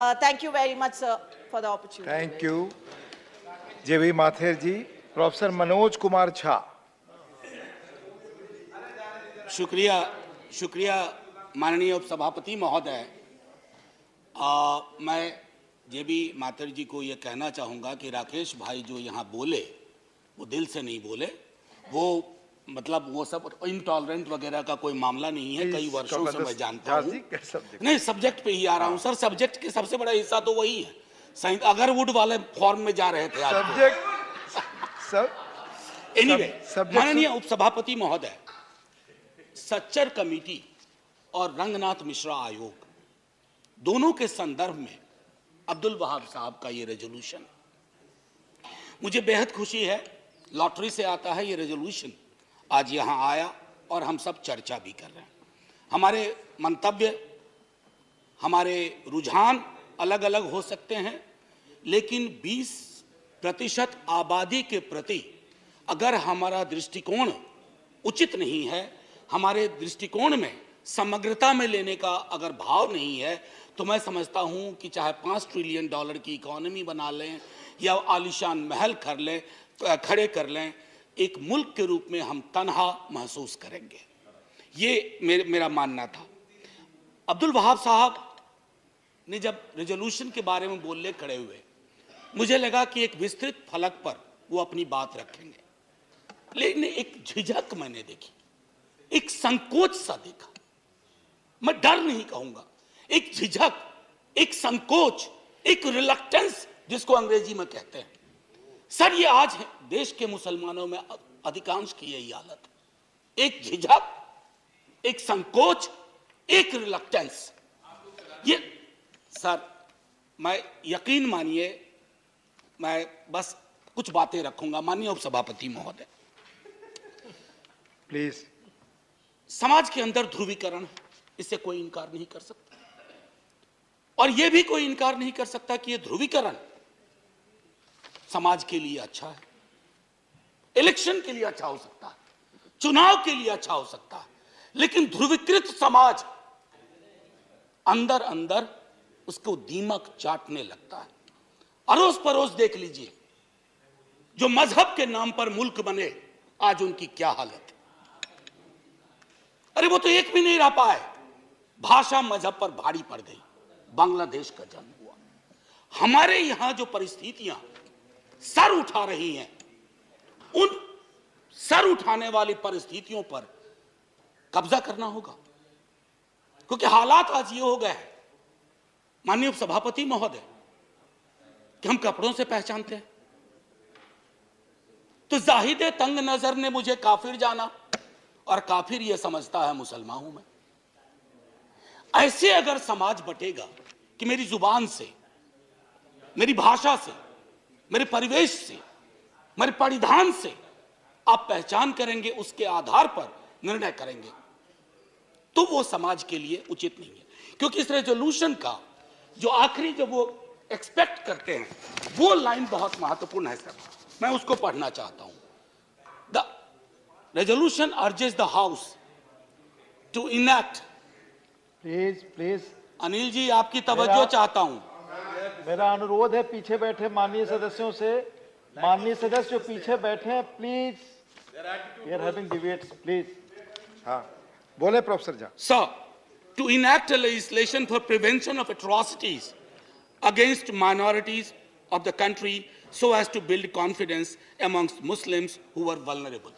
Thank you very much, sir, for the opportunity. Thank you. JV Mathur ji, Professor Manoj Kumar Jha. शुक्रिया माननीय उपसभापति महोदय। मैं जेबी माथुर जी को ये कहना चाहूँगा कि राकेश भाई जो यहाँ बोले वो दिल से नहीं बोले, वो मतलब वो सब इंटॉलरेंट वगैरह का कोई मामला नहीं है। कई वर्षों से मैं जानता हूँ। नहीं, सब्जेक्ट पे ही आ रहा हूँ सर। सब्जेक्ट के सबसे बड़ा हिस्सा तो वही है। अगर वुड वाले फॉर्म में जा रहे थे आज सब्जेक्ट। एनीवे, माननीय उपसभापति महोदय, सच्चर कमेटी और रंगनाथ मिश्रा आयोग दोनों के संदर्भ में अब्दुल वहाब साहब का ये रेजोल्यूशन, मुझे बेहद खुशी है। लॉटरी से आता है ये रेजोल्यूशन, आज यहाँ आया और हम सब चर्चा भी कर रहे हैं। हमारे मंतव्य, हमारे रुझान अलग अलग हो सकते हैं, लेकिन 20% आबादी के प्रति अगर हमारा दृष्टिकोण उचित नहीं है, हमारे दृष्टिकोण में समग्रता में लेने का अगर भाव नहीं है, तो मैं समझता हूं कि चाहे $5 ट्रिलियन की इकोनॉमी बना लें या आलीशान महल खड़े कर लें, एक मुल्क के रूप में हम तन्हा महसूस करेंगे। ये मेरा मानना था। अब्दुल वहाब साहब ने जब रेजोल्यूशन के बारे में बोलने खड़े हुए, मुझे लगा कि एक विस्तृत फलक पर वो अपनी बात रखेंगे, लेकिन एक झिझक मैंने देखी, एक संकोच सा देखा। मैं डर नहीं कहूंगा, एक झिझक, एक संकोच, एक रिलक्टेंस जिसको अंग्रेजी में कहते हैं। सर, ये आज है देश के मुसलमानों में अधिकांश की यही हालत है। एक झिझक, एक संकोच, एक रिलक्टेंस। ये सर, मैं यकीन मानिए, मैं बस कुछ बातें रखूंगा। माननीय उपसभापति महोदय, प्लीज। समाज के अंदर ध्रुवीकरण है, इससे कोई इनकार नहीं कर सकता, और यह भी कोई इनकार नहीं कर सकता कि यह ध्रुवीकरण समाज के लिए अच्छा है, इलेक्शन के लिए अच्छा हो सकता है, चुनाव के लिए अच्छा हो सकता है, लेकिन ध्रुवीकृत समाज अंदर अंदर उसको दीमक चाटने लगता है। अड़ोस पड़ोस देख लीजिए, जो मजहब के नाम पर मुल्क बने, आज उनकी क्या हालत है। अरे वो तो एक भी नहीं रह पाए, भाषा मजहब पर भारी पड़ गई। बांग्लादेश का जन्म हुआ। हमारे यहां जो परिस्थितियां सर उठा रही हैं, उन सर उठाने वाली परिस्थितियों पर कब्जा करना होगा, क्योंकि हालात आज ये हो गए हैं माननीय सभापति महोदय कि हम कपड़ों से पहचानते हैं। तो जाहिद तंग नजर ने मुझे काफिर जाना, और काफिर यह समझता है मुसलमान हूं मैं। ऐसे अगर समाज बटेगा कि मेरी जुबान से, मेरी भाषा से, मेरे परिवेश से, मेरे परिधान से आप पहचान करेंगे, उसके आधार पर निर्णय करेंगे, तो वो समाज के लिए उचित नहीं है। क्योंकि इस रेजोल्यूशन का जो आखिरी जो वो एक्सपेक्ट करते हैं, वो लाइन बहुत महत्वपूर्ण है सर, मैं उसको पढ़ना चाहता हूं। The resolution urges the house to enact. Please Anil ji, आपकी तवज्जो चाहता हूं। मेरा अनुरोध है पीछे बैठे माननीय सदस्यों से, माननीय सदस्य जो पीछे बैठे हैं, please, we are having debates, please. हाँ, बोले professor Jha. Sir, to enact a legislation for prevention of atrocities against minorities of the country so as to build confidence amongst Muslims who were vulnerable.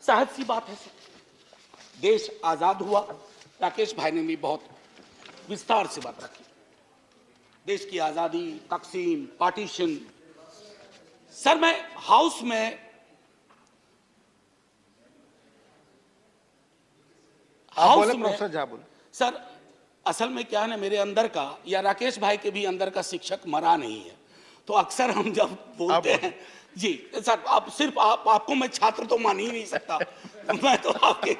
सहज सी बात है sir, देश आजाद हुआ, राकेश भाई ने भी बहुत विस्तार से बात रखी, देश की आजादी, तकसीम, पार्टीशन। सर, मैं हाउस में सर, असल में क्या है ना, मेरे अंदर का या राकेश भाई के भी अंदर का शिक्षक मरा नहीं है, तो अक्सर हम जब बोलते हैं जी सर, आप सिर्फ आपको मैं छात्र तो मान ही नहीं सकता। मैं तो आपके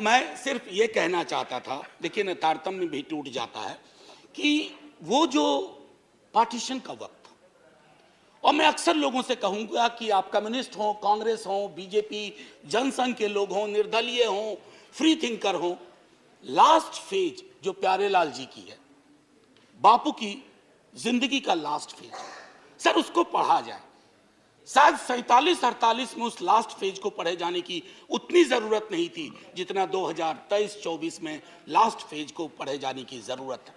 मैं सिर्फ ये कहना चाहता था, देखिए ना, तारतम्य भी टूट जाता है कि वो जो पार्टीशन का वक्त, और मैं अक्सर लोगों से कहूंगा कि आप कम्युनिस्ट हो, कांग्रेस हो, बीजेपी, जनसंघ के लोग हों, निर्दलीय हों, फ्री थिंकर हों, लास्ट फेज जो प्यारेलाल जी की है, बापू की जिंदगी का लास्ट फेज, सर उसको पढ़ा जाए। शायद 47-48 में उस लास्ट फेज को पढ़े जाने की उतनी जरूरत नहीं थी जितना 2023-24 में लास्ट फेज को पढ़े जाने की जरूरत है।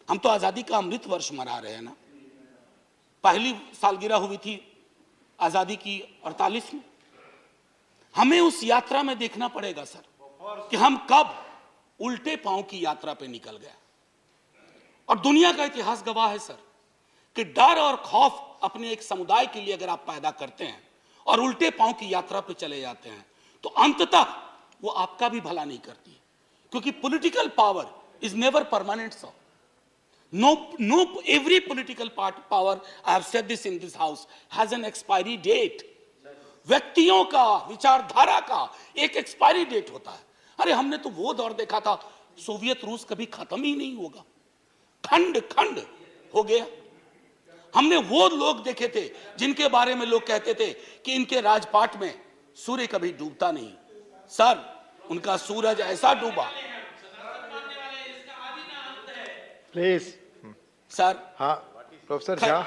हम तो आजादी का अमृत वर्ष मना रहे हैं ना, पहली सालगिरह हुई थी आजादी की 48 में। हमें उस यात्रा में देखना पड़ेगा सर कि हम कब उल्टे पांव की यात्रा पे निकल गए। और दुनिया का इतिहास गवाह है सर कि डर और खौफ अपने एक समुदाय के लिए अगर आप पैदा करते हैं और उल्टे पांव की यात्रा पे चले जाते हैं तो अंततः वो आपका भी भला नहीं करती है, क्योंकि political power is never permanent sir. No, every political power, I have said this in this house, has an expiry date. व्यक्तियों का, विचारधारा का एक एक्सपायरी डेट होता है। अरे हमने तो वो दौर देखा था, सोवियत रूस कभी खत्म ही नहीं होगा, खंड खंड हो गया। हमने वो लोग देखे थे जिनके बारे में लोग कहते थे कि इनके राजपाट में सूर्य कभी डूबता नहीं। सर, उनका सूरज ऐसा डूबा। प्लीज सर, हाँ प्रोफेसर झा,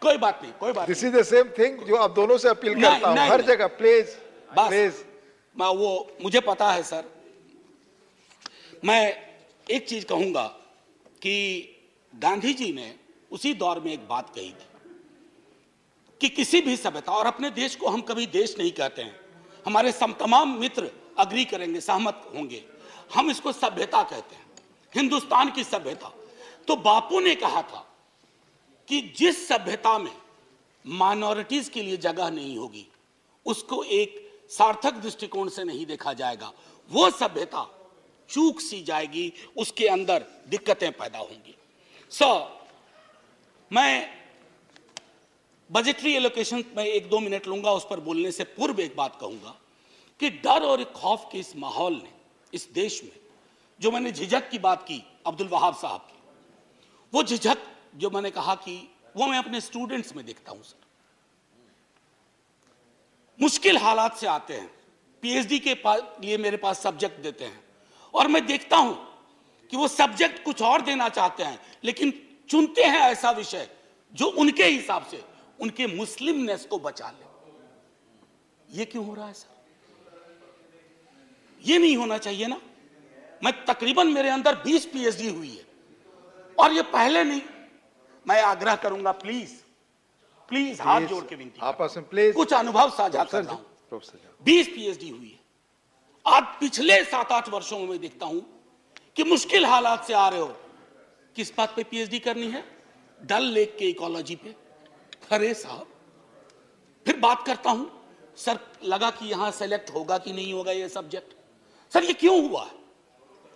कोई बात नहीं, कोई बात this is the same thing जो आप दोनों से अपील करता हूं हर जगह। प्लीज प्लीज, मैं वो मुझे पता है सर। मैं एक चीज कहूंगा कि गांधी जी ने उसी दौर में एक बात कही थी कि किसी भी सभ्यता, और अपने देश को हम कभी देश नहीं कहते हैं, हमारे तमाम मित्र अग्री करेंगे, सहमत होंगे, हम इसको सभ्यता कहते हैं, हिंदुस्तान की सभ्यता। तो बापू ने कहा था कि जिस सभ्यता में माइनॉरिटीज के लिए जगह नहीं होगी उसको एक सार्थक दृष्टिकोण से नहीं देखा जाएगा, वो सभ्यता चूक सी जाएगी, उसके अंदर दिक्कतें पैदा होंगी। मैं बजटरी एलोकेशन में 1-2 मिनट लूंगा, उस पर बोलने से पूर्व एक बात कहूंगा कि डर और खौफ के इस माहौल ने इस देश में, जो मैंने झिझक की बात की अब्दुल वहाब साहब की, वो झिझक जो मैंने कहा कि वो मैं अपने स्टूडेंट्स में देखता हूं सर। मुश्किल हालात से आते हैं, पीएचडी के लिए मेरे पास सब्जेक्ट देते हैं और मैं देखता हूं कि वो सब्जेक्ट कुछ और देना चाहते हैं लेकिन चुनते हैं ऐसा विषय जो उनके हिसाब से उनके मुस्लिमनेस को बचा ले। ये क्यों हो रहा है सर? ये नहीं होना चाहिए ना। मैं तकरीबन, मेरे अंदर 20 पीएचडी हुई है और ये पहले नहीं। मैं आग्रह करूंगा, प्लीज प्लीज हाथ जोड़ के विनती, आपस में प्लीज कुछ अनुभव साझा करता हूं। 20 पीएचडी हुई है। आज पिछले 7-8 वर्षों में मैं देखता हूं कि मुश्किल हालात से आ रहे हो, किस बात पे पीएचडी करनी है? डल लेक के इकोलॉजी पे। अरे साहब, फिर बात करता हूं, सर लगा कि यहां सेलेक्ट होगा कि नहीं होगा ये सब्जेक्ट। सर ये क्यों हुआ है?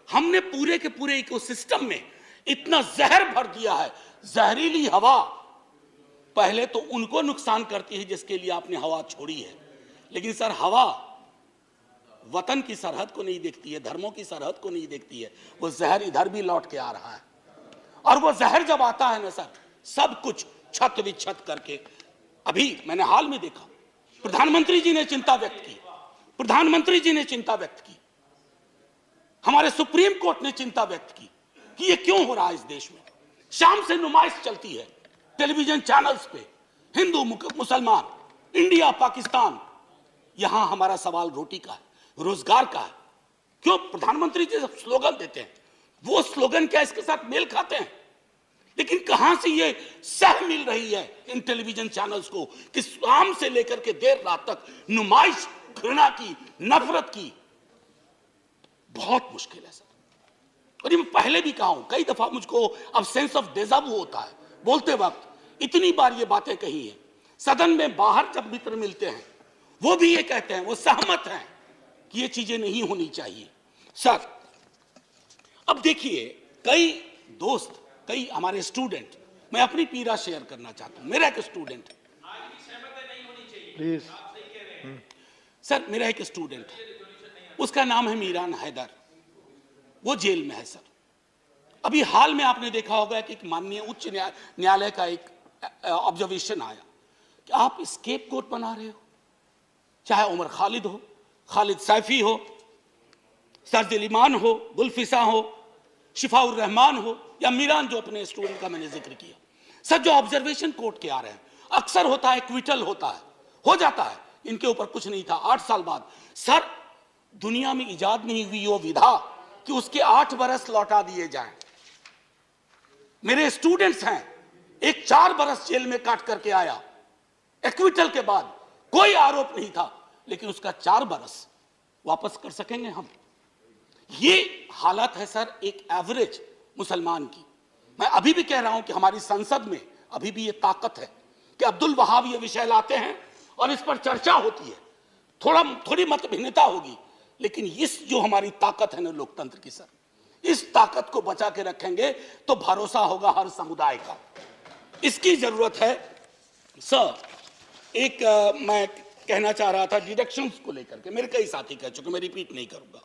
हमने पूरे के पूरे इकोसिस्टम में इतना जहर भर दिया है। जहरीली हवा पहले तो उनको नुकसान करती है जिसके लिए आपने हवा छोड़ी है, लेकिन सर हवा वतन की सरहद को नहीं देखती है, धर्मों की सरहद को नहीं देखती है। वो जहर इधर भी लौट के आ रहा है और वो जहर जब आता है ना सर, सब कुछ छत विच्छत करके। अभी मैंने हाल में देखा, प्रधानमंत्री जी ने चिंता व्यक्त की, प्रधानमंत्री जी ने चिंता व्यक्त की, हमारे सुप्रीम कोर्ट ने चिंता व्यक्त की कि ये क्यों हो रहा है इस देश में। शाम से नुमाइश चलती है टेलीविजन चैनल्स पे, हिंदू मुसलमान, इंडिया पाकिस्तान। यहां हमारा सवाल रोटी का है, रोजगार का है। क्यों प्रधानमंत्री जी जब स्लोगन देते हैं, वो स्लोगन क्या इसके साथ मेल खाते हैं? लेकिन कहां से ये सह मिल रही है इन टेलीविजन चैनल्स को कि शाम से लेकर के देर रात तक नुमाइश, घृणा की, नफरत की। बहुत मुश्किल है सर। और ये मैं पहले भी कहा हूं, कई दफा मुझको अब सेंस ऑफ डेजावू होता है बोलते वक्त। इतनी बार ये बातें कही है सदन में, बाहर जब मित्र मिलते हैं वो भी ये कहते हैं, वो सहमत हैं कि ये चीजें नहीं होनी चाहिए। सर अब देखिए, कई दोस्त, कई हमारे स्टूडेंट, मैं अपनी पीड़ा शेयर करना चाहता हूं। मेरा एक स्टूडेंट प्लीज सर, मेरा एक स्टूडेंट है, उसका नाम है मीरान हैदर, वो जेल में है सर। अभी हाल में आपने देखा होगा कि एक माननीय उच्च न्यायालय का एक ऑब्जर्वेशन आया कि आप स्केप कोट बना रहे हो, चाहे उमर खालिद हो, खालिद सैफी हो, सरदिल इमान हो, गुलफिसा हो, शिफाउर रहमान हो या मीरान, जो अपने स्टूडेंट का मैंने जिक्र किया, सर जो ऑब्जर्वेशन कोर्ट के आ रहे हैं, अक्सर होता है क्विटल होता है, हो जाता है, इनके ऊपर कुछ नहीं था। 8 साल बाद सर दुनिया में इजाद नहीं हुई वो विधा कि उसके 8 बरस लौटा दिए जाएं। मेरे स्टूडेंट्स हैं, एक 4 बरस जेल में काट करके आया, एक्विटल के बाद कोई आरोप नहीं था, लेकिन उसका 4 बरस वापस कर सकेंगे हम? ये हालत है सर एक एवरेज मुसलमान की। मैं अभी भी कह रहा हूं कि हमारी संसद में अभी भी ये ताकत है कि अब्दुल वहाब ये विषय लाते हैं और इस पर चर्चा होती है, थोड़ी मतभिन्नता होगी, लेकिन इस जो हमारी ताकत है ना लोकतंत्र की सर, इस ताकत को बचा के रखेंगे तो भरोसा होगा हर समुदाय का। इसकी जरूरत है सर। एक मैं कहना चाह रहा था डिडक्शंस को लेकर के, मेरे कई साथी कह चुके, मैं रिपीट नहीं करूंगा।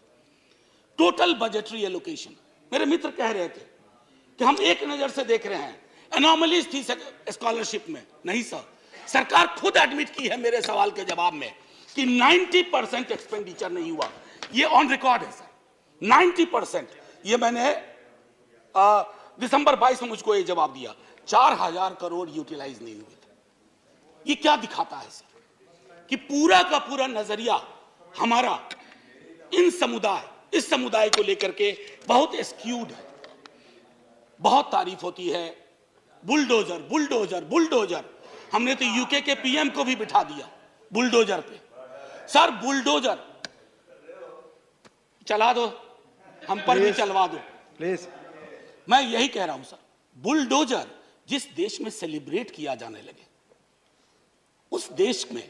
टोटल बजटरी एलोकेशन, मेरे मित्र कह रहे थे कि हम एक नजर से देख रहे हैं, एनॉमलीज थी स्कॉलरशिप में। नहीं सर, सरकार खुद एडमिट की है मेरे सवाल के जवाब में कि 90% एक्सपेंडिचर नहीं हुआ। ये ऑन रिकॉर्ड है सर, 90%। ये मैंने दिसंबर 22 में मुझको ये जवाब दिया, 4000 करोड़ यूटिलाइज नहीं हुए थे। ये क्या दिखाता है सर कि पूरा का पूरा नजरिया हमारा इस समुदाय को लेकर के बहुत स्क्यूड है। बहुत तारीफ होती है बुलडोजर बुलडोजर बुलडोजर, हमने तो यूके के पीएम को भी बिठा दिया बुलडोजर पे। सर बुलडोजर चला दो, हम पर भी चलवा दो प्लीज। मैं यही कह रहा हूं सर, बुलडोजर जिस देश में सेलिब्रेट किया जाने लगे, उस देश में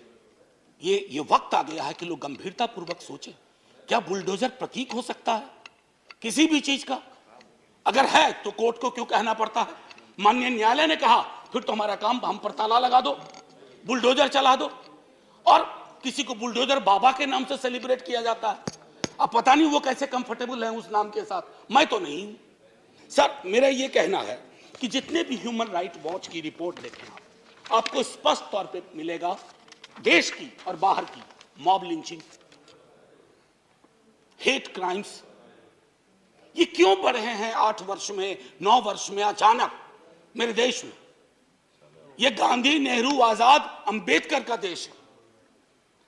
ये वक्त आ गया है कि लोग गंभीरता पूर्वक सोचें, क्या बुलडोजर प्रतीक हो सकता है किसी भी चीज का? अगर है तो कोर्ट को क्यों कहना पड़ता है? माननीय न्यायालय ने कहा फिर तो हमारा काम हम पर ताला लगा दो, बुलडोजर चला दो। और किसी को बुलडोजर बाबा के नाम से सेलिब्रेट किया जाता है। अब पता नहीं वो कैसे कंफर्टेबल है उस नाम के साथ, मैं तो नहीं हूं। सर मेरा ये कहना है कि जितने भी ह्यूमन राइट वॉच की रिपोर्ट देखें आपको स्पष्ट तौर पे मिलेगा, देश की और बाहर की मॉब लिंचिंग, हेट क्राइम्स, ये क्यों बढ़ रहे हैं 8 वर्ष में 9 वर्ष में अचानक मेरे देश में? ये गांधी नेहरू आजाद अंबेडकर का देश है।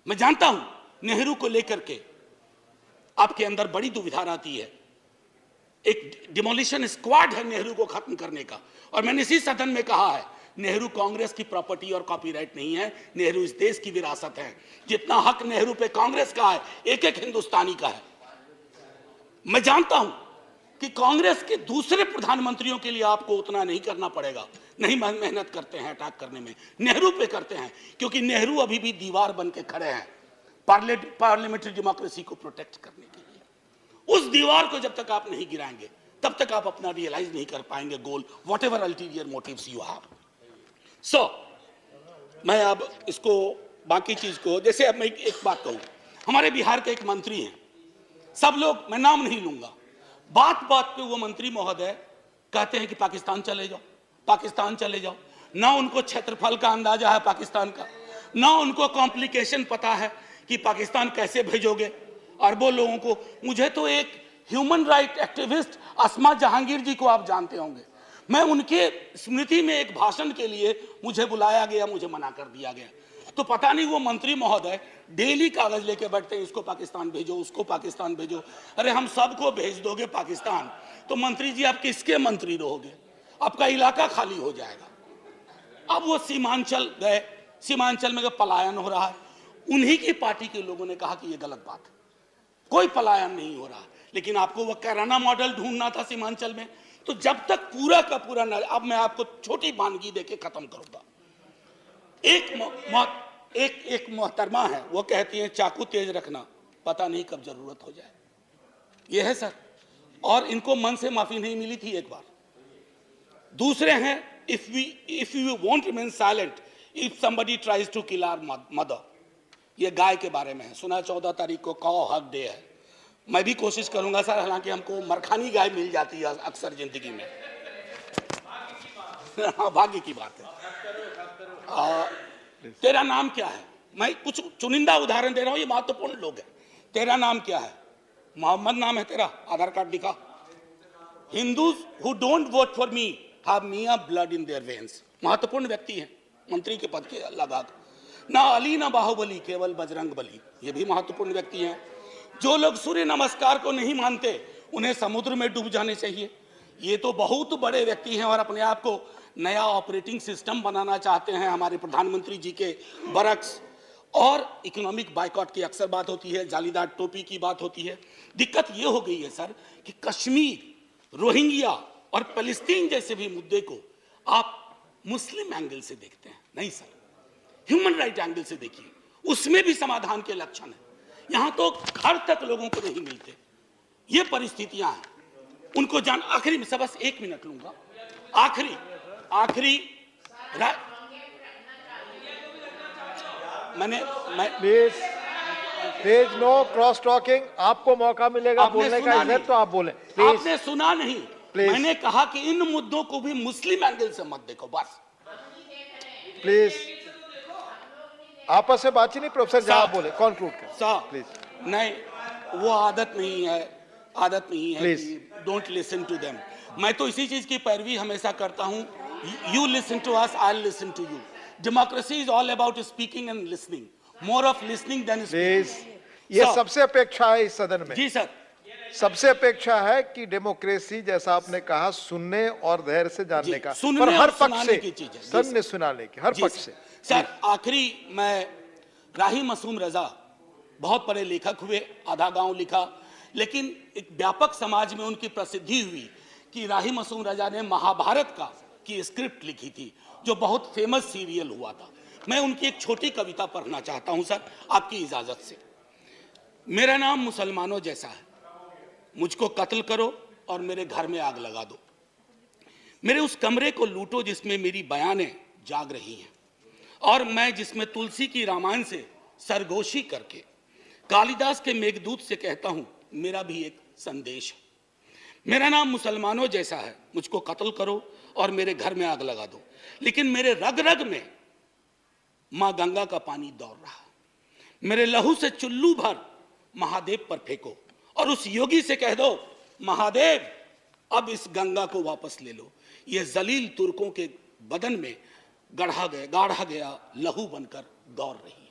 मैं जानता हूं नेहरू को लेकर के आपके अंदर बड़ी दुविधा रहती है। एक डिमोलिशन स्क्वाड है नेहरू को खत्म करने का, और मैंने इसी सदन में कहा है नेहरू कांग्रेस की प्रॉपर्टी और कॉपीराइट नहीं है, नेहरू इस देश की विरासत है। जितना हक नेहरू पे कांग्रेस का है, एक एक हिंदुस्तानी का है। मैं जानता हूं कि कांग्रेस के दूसरे प्रधानमंत्रियों के लिए आपको उतना नहीं करना पड़ेगा, नहीं मेहनत करते हैं अटैक करने में, नेहरू पे करते हैं, क्योंकि नेहरू अभी भी दीवार बन के खड़े हैं पार्लियामेंट्री डेमोक्रेसी को प्रोटेक्ट करने के लिए। उस दीवार को जब तक आप नहीं गिराएंगे तब तक आप अपना रियलाइज नहीं कर पाएंगे goal, whatever ulterior motives you have. So मैं अब इसको बाकी चीज को, जैसे अब मैं एक बात कहूं, हमारे बिहार के एक मंत्री हैं, सब लोग, मैं नाम नहीं लूंगा, बात बात पे वो मंत्री महोदय कहते हैं कि पाकिस्तान चले जाओ, पाकिस्तान चले जाओ। ना उनको क्षेत्रफल का अंदाजा है पाकिस्तान का, ना उनको कॉम्प्लिकेशन पता है कि पाकिस्तान कैसे भेजोगे अरबों लोगों को। मुझे तो एक ह्यूमन राइट एक्टिविस्ट अस्मा जहांगीर जी को आप जानते होंगे, मैं उनके स्मृति में एक भाषण के लिए मुझे बुलाया गया, मुझे मना कर दिया गया। तो पता नहीं वो मंत्री महोदय डेली कागज लेके बैठते हैं, इसको पाकिस्तान भेजो, उसको पाकिस्तान भेजो। अरे हम सबको भेज दोगे पाकिस्तान तो मंत्री जी आप किसके मंत्री रहोगे? आपका इलाका खाली हो जाएगा। अब वो सीमांचल गए, सीमांचल में पलायन हो रहा है, उन्हीं की पार्टी के लोगों ने कहा कि ये गलत बात है, कोई पलायन नहीं हो रहा। लेकिन आपको वो कैराना मॉडल ढूंढना था सीमांचल में। तो जब तक पूरा का पूरा अब मैं आपको छोटी वानगी देके खत्म करूंगा। एक मोहतरमा है, वो कहती है चाकू तेज रखना, पता नहीं कब जरूरत हो जाए। ये है सर, और इनको मन से माफी नहीं मिली थी एक बार। दूसरे हैं, if you want remain silent if somebody tries to kill our mother. ये गाय के बारे में है, सुना 14 तारीख को कॉ हक डे है। मैं भी कोशिश करूंगा सर, हालांकि हमको मरखानी गाय मिल जाती है अक्सर जिंदगी में। हाँ, भाग्य की बात है। तेरा नाम क्या है? मैं कुछ चुनिंदा उदाहरण दे रहा हूं, ये महत्वपूर्ण लोग हैं। तेरा नाम क्या है? मोहम्मद नाम है तेरा, आधार कार्ड दिखा। Hindus who don't vote for me have Mia blood in their veins. महत्वपूर्ण व्यक्ति हैं, मंत्री के पद के लगाकर। ना अली ना बाहुबली, केवल बजरंग बली, ये भी महत्वपूर्ण व्यक्ति हैं। जो लोग सूर्य नमस्कार को नहीं मानते उन्हें समुद्र में डूब जाने चाहिए। ये तो बहुत बड़े व्यक्ति हैं और अपने आप को नया ऑपरेटिंग सिस्टम बनाना चाहते हैं। हमारे प्रधानमंत्री जी के बरक्स और इकोनॉमिक बाइकॉट की अक्सर बात होती है, जालीदार टोपी की बात होती है। दिक्कत ये हो गई है सर कि कश्मीर, रोहिंग्या और फलस्तीन जैसे भी मुद्दे को आप मुस्लिम एंगल से देखते हैं। नहीं सर, ह्यूमन राइट एंगल से देखिए, उसमें भी समाधान के लक्षण है। यहां तो घर तक लोगों को नहीं मिलते, ये परिस्थितियां हैं। उनको जान, आखिरी में सब बस 1 मिनट लूंगा, आखिरी प्लीज नो क्रॉस टॉकिंग। आपको मौका मिलेगा बोलने का, इज्जत तो आप बोले। आपने सुना नहीं, मैंने कहा कि इन मुद्दों को भी मुस्लिम एंगल से मत देखो बस। प्लीज आपस में बातचीत नहीं, प्रोफेसर जहां बोले कंक्लूड कर प्लीज। नहीं, वो आदत नहीं है कि डोंट लिसन टू देम। मैं तो इसी चीज की पैरवी हमेशा करता हूं, you listen to us, I listen to you. Democracy is all about speaking and listening, more of listening than speaking. ये सबसे अपेक्षा है इस सदन में। जी सर, सबसे अपेक्षा है कि डेमोक्रेसी, जैसा आपने कहा, सुनने और धैर्य से जानने का, पर हर पक्ष से सबने सुनाने की, हर पक्ष से। सर आखिरी, मैं राही मासूम रजा बहुत बड़े लेखक हुए, आधा गांव लिखा, लेकिन एक व्यापक समाज में उनकी प्रसिद्धि हुई कि राही मासूम रजा ने महाभारत की स्क्रिप्ट लिखी थी, जो बहुत फेमस सीरियल हुआ था। मैं उनकी एक छोटी कविता पढ़ना चाहता हूं सर, आपकी इजाजत से। मेरा नाम मुसलमानों जैसा है, मुझको कत्ल करो और मेरे घर में आग लगा दो। मेरे उस कमरे को लूटो जिसमें मेरी बयानें जाग रही हैं, और मैं जिसमें तुलसी की रामायण से सरगोशी करके कालिदास के मेघदूत से कहता हूं, मेरा भी एक संदेश है। मेरा नाम मुसलमानों जैसा है, मुझको कत्ल करो और मेरे घर में आग लगा दो, लेकिन मेरे रग रग में मां गंगा का पानी दौड़ रहा है। मेरे लहू से चुल्लू भर महादेव पर फेंको और उस योगी से कह दो, महादेव अब इस गंगा को वापस ले लो। ये जलील तुर्कों के बदन में गाढ़ा गया लहू बनकर दौड़ रही है।